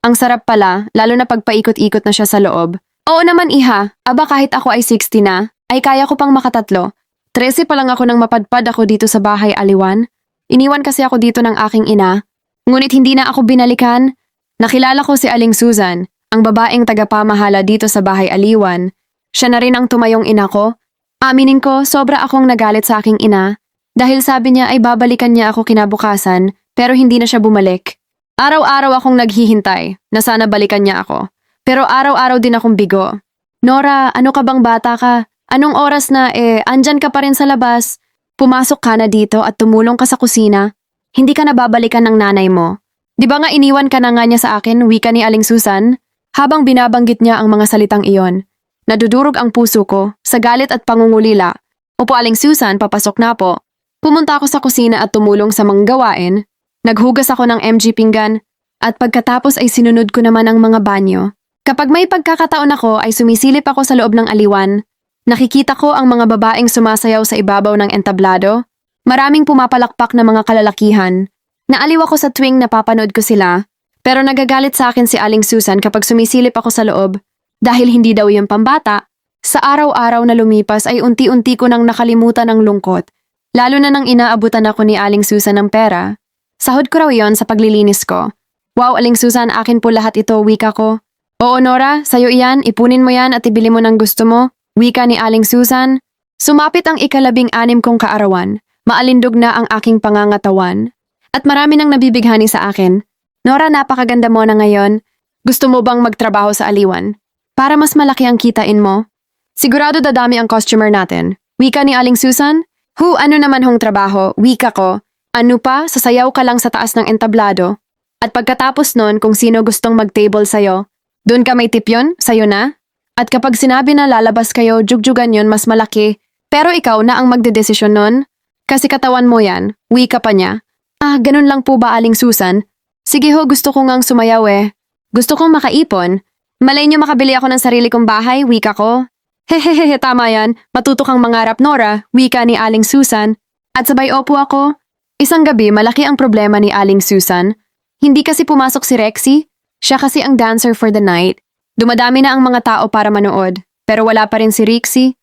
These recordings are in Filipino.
Ang sarap pala, lalo na pagpaikot-ikot na siya sa loob. Oo naman iha, aba kahit ako ay 60 na, ay kaya ko pang makatatlo. 13 pa lang ako nang mapadpad ako dito sa bahay aliwan. Iniwan kasi ako dito ng aking ina. Ngunit hindi na ako binalikan. Nakilala ko si Aling Susan, ang babaeng tagapamahala dito sa bahay aliwan. Siya na rin ang tumayong ina ko. Aminin ko, sobra akong nagalit sa aking ina. Dahil sabi niya ay babalikan niya ako kinabukasan, pero hindi na siya bumalik. Araw-araw akong naghihintay na sana balikan niya ako. Pero araw-araw din akong bigo. Nora, ano ka bang bata ka? Anong oras na andyan ka pa rin sa labas? Pumasok ka na dito at tumulong ka sa kusina. Hindi ka na babalikan ng nanay mo. Di ba nga iniwan ka na nga niya sa akin, wika ni Aling Susan? Habang binabanggit niya ang mga salitang iyon, nadudurog ang puso ko sa galit at pangungulila. Opo Aling Susan, papasok na po. Pumunta ako sa kusina at tumulong sa mga gawain. Naghugas ako ng MG pinggan at pagkatapos ay sinunod ko naman ang mga banyo. Kapag may pagkakataon ako ay sumisilip ako sa loob ng aliwan. Nakikita ko ang mga babaeng sumasayaw sa ibabaw ng entablado. Maraming pumapalakpak na mga kalalakihan. Naaliw ako sa tuwing napapanood ko sila. Pero nagagalit sa akin si Aling Susan kapag sumisilip ako sa loob. Dahil hindi daw yung pambata. Sa araw-araw na lumipas ay unti-unti ko nang nakalimutan ang lungkot. Lalo na nang inaabutan ako ni Aling Susan ng pera. Sahod ko raw yon sa paglilinis ko. Wow, Aling Susan, akin po lahat ito, wika ko. Oo Nora, sayo iyan, ipunin mo yan at ibili mo ng gusto mo, wika ni Aling Susan. Sumapit ang ika-16 kong kaarawan, maalindog na ang aking pangangatawan. At marami nang nabibighani sa akin. Nora, napakaganda mo na ngayon. Gusto mo bang magtrabaho sa aliwan? Para mas malaki ang kitain mo? Sigurado dadami ang customer natin. Wika ni Aling Susan? Ano naman hong trabaho, wika ko. Ano pa, sasayaw ka lang sa taas ng entablado. At pagkatapos nun kung sino gustong mag-table sa'yo, doon ka may tip yun, sa'yo na. At kapag sinabi na lalabas kayo, jugjugan yun mas malaki. Pero ikaw na ang magdedesisyon nun. Kasi katawan mo yan, wika pa niya. Ganun lang po ba Aling Susan? Sige ho, gusto ko ngang sumayaw eh. Gusto kong makaipon. Malay niyo makabili ako ng sarili kong bahay, wika ko. Hehehe, tama yan. Matuto kang mangarap Nora, wika ni Aling Susan. At sabay opo ako. Isang gabi, malaki ang problema ni Aling Susan. Hindi kasi pumasok si Rexy. Siya kasi ang dancer for the night. Dumadami na ang mga tao para manood, pero wala pa rin si Rexy.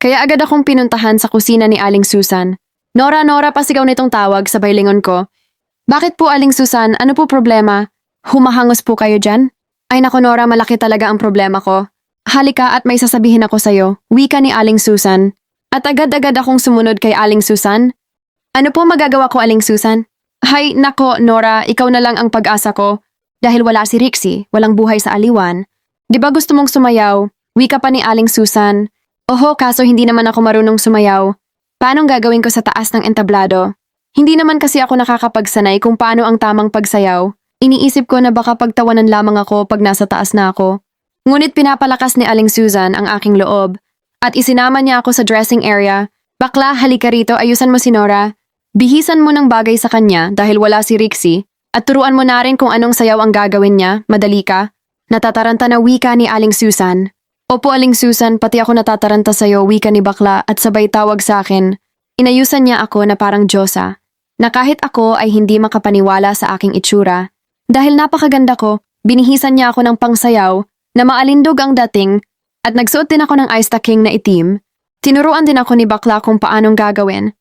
Kaya agad akong pinuntahan sa kusina ni Aling Susan. Nora, pasigaw nitong tawag sabay lingon ko. Bakit po Aling Susan, ano po problema? Humahangos po kayo dyan? Ay nako Nora, malaki talaga ang problema ko. Halika at may sasabihin ako sa'yo, wika ni Aling Susan. At agad-agad akong sumunod kay Aling Susan. Ano po magagawa ko Aling Susan? Hay, nako Nora, ikaw na lang ang pag-asa ko. Dahil wala si Rexy, walang buhay sa aliwan. Di ba gusto mong sumayaw? Wika pa ni Aling Susan. Oho, kaso hindi naman ako marunong sumayaw. Paanong gagawin ko sa taas ng entablado? Hindi naman kasi ako nakakapagsanay kung paano ang tamang pagsayaw. Iniisip ko na baka pagtawanan lamang ako pag nasa taas na ako. Ngunit pinapalakas ni Aling Susan ang aking loob. At isinama niya ako sa dressing area. Bakla, halika rito, ayusan mo si Nora. Bihisan mo ng bagay sa kanya dahil wala si Rexy. At turuan mo na rin kung anong sayaw ang gagawin niya, madali ka. Natataranta na wika ni Aling Susan. Opo Aling Susan, pati ako natataranta sa'yo, wika ni bakla at sabay tawag sa akin. Inayusan niya ako na parang Diyosa. Na kahit ako ay hindi makapaniwala sa aking itsura. Dahil napakaganda ko, binihisan niya ako ng pangsayaw na maalindog ang dating at nagsuot din ako ng ice king na itim. Tinuruan din ako ni bakla kung paanong gagawin.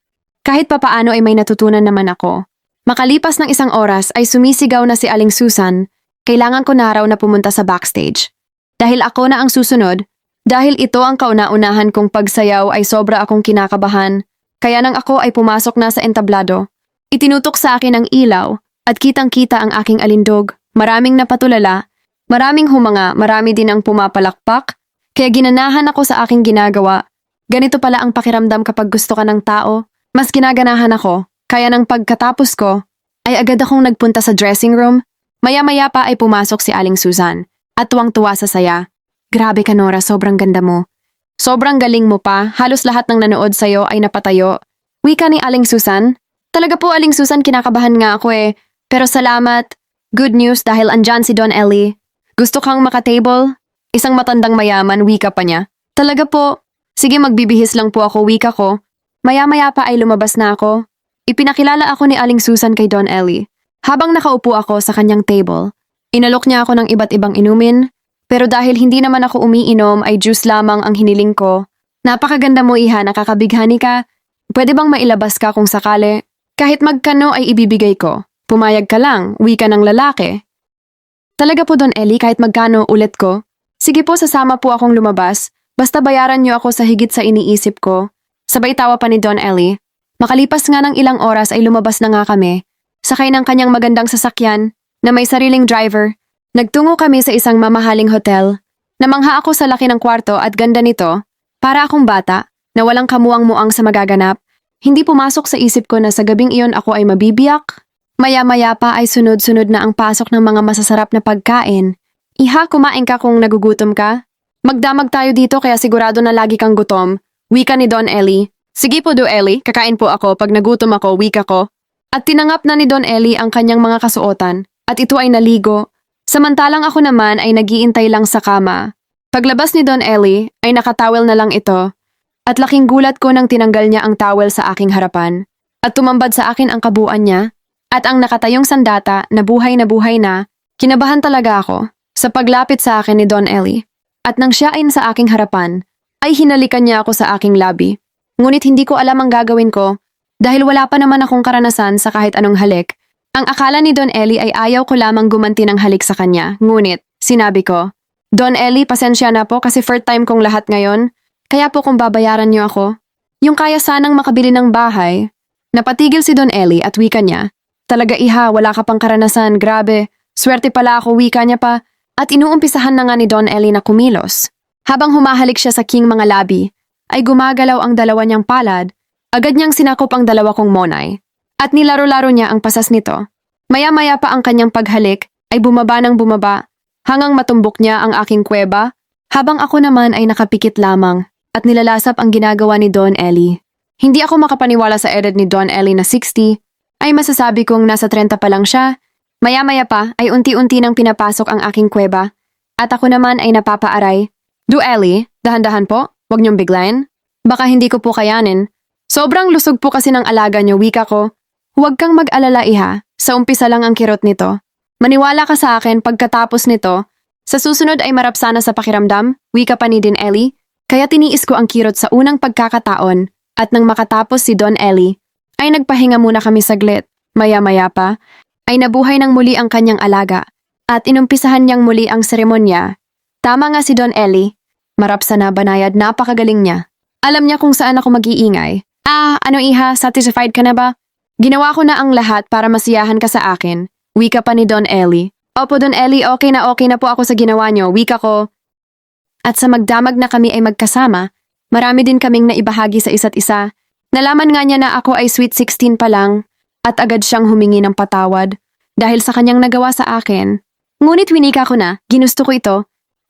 Kahit papaano ay may natutunan naman ako. Makalipas ng 1 oras ay sumisigaw na si Aling Susan, kailangan ko na raw na pumunta sa backstage. Dahil ako na ang susunod, dahil ito ang kauna-unahan kong pagsayaw ay sobra akong kinakabahan, kaya nang ako ay pumasok na sa entablado. Itinutok sa akin ang ilaw at kitang-kita ang aking alindog, maraming napatulala, maraming humanga, marami din ang pumapalakpak, kaya ginanahan ako sa aking ginagawa. Ganito pala ang pakiramdam kapag gusto ka ng tao, mas ginaganahan ako. Kaya nang pagkatapos ko, ay agad akong nagpunta sa dressing room. Maya-maya pa ay pumasok si Aling Susan at tuwang-tuwa sa saya. Grabe ka Nora, sobrang ganda mo. Sobrang galing mo pa, halos lahat ng nanood sa'yo ay napatayo. Wika ni Aling Susan. Talaga po Aling Susan, kinakabahan nga ako eh. Pero salamat. Good news dahil andyan si Don Ellie. Gusto kang makatable? Isang matandang mayaman, wika pa niya. Talaga po. Sige magbibihis lang po ako, wika ko. Maya-maya pa ay lumabas na ako. Ipinakilala ako ni Aling Susan kay Don Ellie. Habang nakaupo ako sa kanyang table, Inalok niya ako ng iba't ibang inumin, pero dahil hindi naman ako umiinom ay juice lamang ang hiniling ko. Napakaganda mo, iha, nakakabighani ka. Pwede bang mailabas ka kung sakali? Kahit magkano ay ibibigay ko. Pumayag ka lang, wika ng lalaki. Talaga po, Don Ellie, kahit magkano ulit ko? Sige po, sasama po akong lumabas. Basta bayaran niyo ako sa higit sa iniisip ko. Sabay tawa pa ni Don Ellie. Makalipas nga ng ilang oras ay lumabas na nga kami. Sakay ng kanyang magandang sasakyan na may sariling driver. Nagtungo kami sa isang mamahaling hotel. Namangha ako sa laki ng kwarto at ganda nito. Para akong bata na walang kamuang-muang sa magaganap. Hindi pumasok sa isip ko na sa gabing iyon ako ay mabibiyak. Maya-maya pa ay sunod-sunod na ang pasok ng mga masasarap na pagkain. Iha, kumain ka kung nagugutom ka? Magdamag tayo dito kaya sigurado na lagi kang gutom. Wika ni Don Ellie. Sige po, Do Ellie, kakain po ako pag nagutom ako, wika ko. At tinangap na ni Don Ellie ang kanyang mga kasuotan at ito ay naligo. Samantalang ako naman ay nagiintay lang sa kama. Paglabas ni Don Ellie ay nakatawel na lang ito at laking gulat ko nang tinanggal niya ang towel sa aking harapan at tumambad sa akin ang kabuuan niya. At ang nakatayong sandata na buhay na, kinabahan talaga ako sa paglapit sa akin ni Don Ellie. At nang siya ay sa aking harapan, ay hinalikan niya ako sa aking labi. Ngunit hindi ko alam ang gagawin ko dahil wala pa naman akong karanasan sa kahit anong halik. Ang akala ni Don Ellie ay ayaw ko lamang gumanti ng halik sa kanya. Ngunit, sinabi ko, Don Ellie, pasensya na po kasi first time kong lahat ngayon. Kaya po kung babayaran niyo ako, yung kaya sanang makabili ng bahay. Napatigil si Don Ellie at wika niya. Talaga, iha, wala ka pang karanasan, grabe. Swerte pala ako, wika niya pa. At inuumpisahan na nga ni Don Ellie na kumilos. Habang humahalik siya sa king mga labi, ay gumagalaw ang dalawa niyang palad. Agad niyang sinakop ang dalawa kong monay. At nilaro-laro niya ang pasas nito. Maya-maya pa ang kanyang paghalik ay bumaba ng bumaba hanggang matumbok niya ang aking kuweba, habang ako naman ay nakapikit lamang at nilalasap ang ginagawa ni Don Ellie. Hindi ako makapaniwala sa edad ni Don Ellie na 60, ay masasabi kong nasa 30 pa lang siya. Maya-maya pa ay unti-unti nang pinapasok ang aking kuweba at ako naman ay napapaaray. Do Ellie, dahan-dahan po, wag niyong biglayin. Baka hindi ko po kayanin. Sobrang lusog po kasi ng alaga niyo, wika ko. Huwag kang mag-alala, iha, sa umpisa lang ang kirot nito. Maniwala ka sa akin pagkatapos nito, sa susunod ay marap sana sa pakiramdam, wika pa ni Don Ellie, kaya tiniis ko ang kirot sa unang pagkakataon at nang makatapos si Don Ellie, ay nagpahinga muna kami saglit. Maya-maya pa, ay nabuhay ng muli ang kanyang alaga at inumpisahan niyang muli ang seremonya. Tama nga si Don Ellie, marap sa nabanayad, napakagaling niya. Alam niya kung saan ako mag-iingay. Ano iha, satisfied ka na ba? Ginawa ko na ang lahat para masiyahan ka sa akin. Wika pa ni Don Ellie. Opo, Don Ellie, okay na po ako sa ginawa niyo, wika ko. At sa magdamag na kami ay magkasama, marami din kaming naibahagi sa isa't isa. Nalaman nga niya na ako ay sweet 16 pa lang at agad siyang humingi ng patawad dahil sa kanyang nagawa sa akin. Ngunit winika ko na, ginusto ko ito.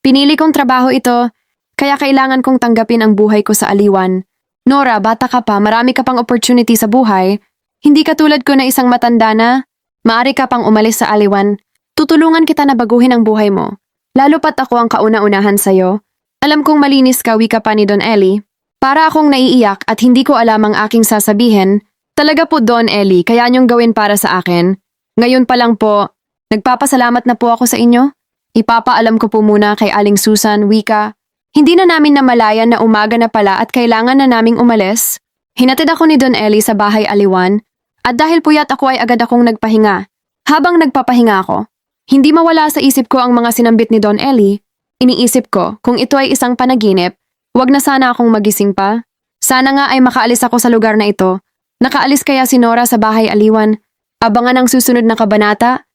Pinili kong trabaho ito, kaya kailangan kong tanggapin ang buhay ko sa aliwan. Nora, bata ka pa, marami ka pang opportunity sa buhay. Hindi katulad ko na isang matanda na. Maari ka pang umalis sa aliwan. Tutulungan kita na baguhin ang buhay mo. Lalo pat ako ang kauna-unahan sa'yo. Alam kong malinis ka, wika pa ni Don Ellie. Para akong naiiyak at hindi ko alam ang aking sasabihin. Talaga po, Don Ellie, kaya niyong gawin para sa akin. Ngayon pa lang po, nagpapasalamat na po ako sa inyo. Ipapaalam ko po muna kay Aling Susan, wika. Hindi na namin namalayan na umaga na pala at kailangan na naming umalis. Hinatid ako ni Don Ellie sa bahay aliwan. At dahil puyat ako ay agad akong nagpahinga. Habang nagpapahinga ako, hindi mawala sa isip ko ang mga sinambit ni Don Ellie. Iniisip ko, kung ito ay isang panaginip, wag na sana akong magising pa. Sana nga ay makaalis ako sa lugar na ito. Nakaalis kaya si Nora sa bahay aliwan. Abangan ang susunod na kabanata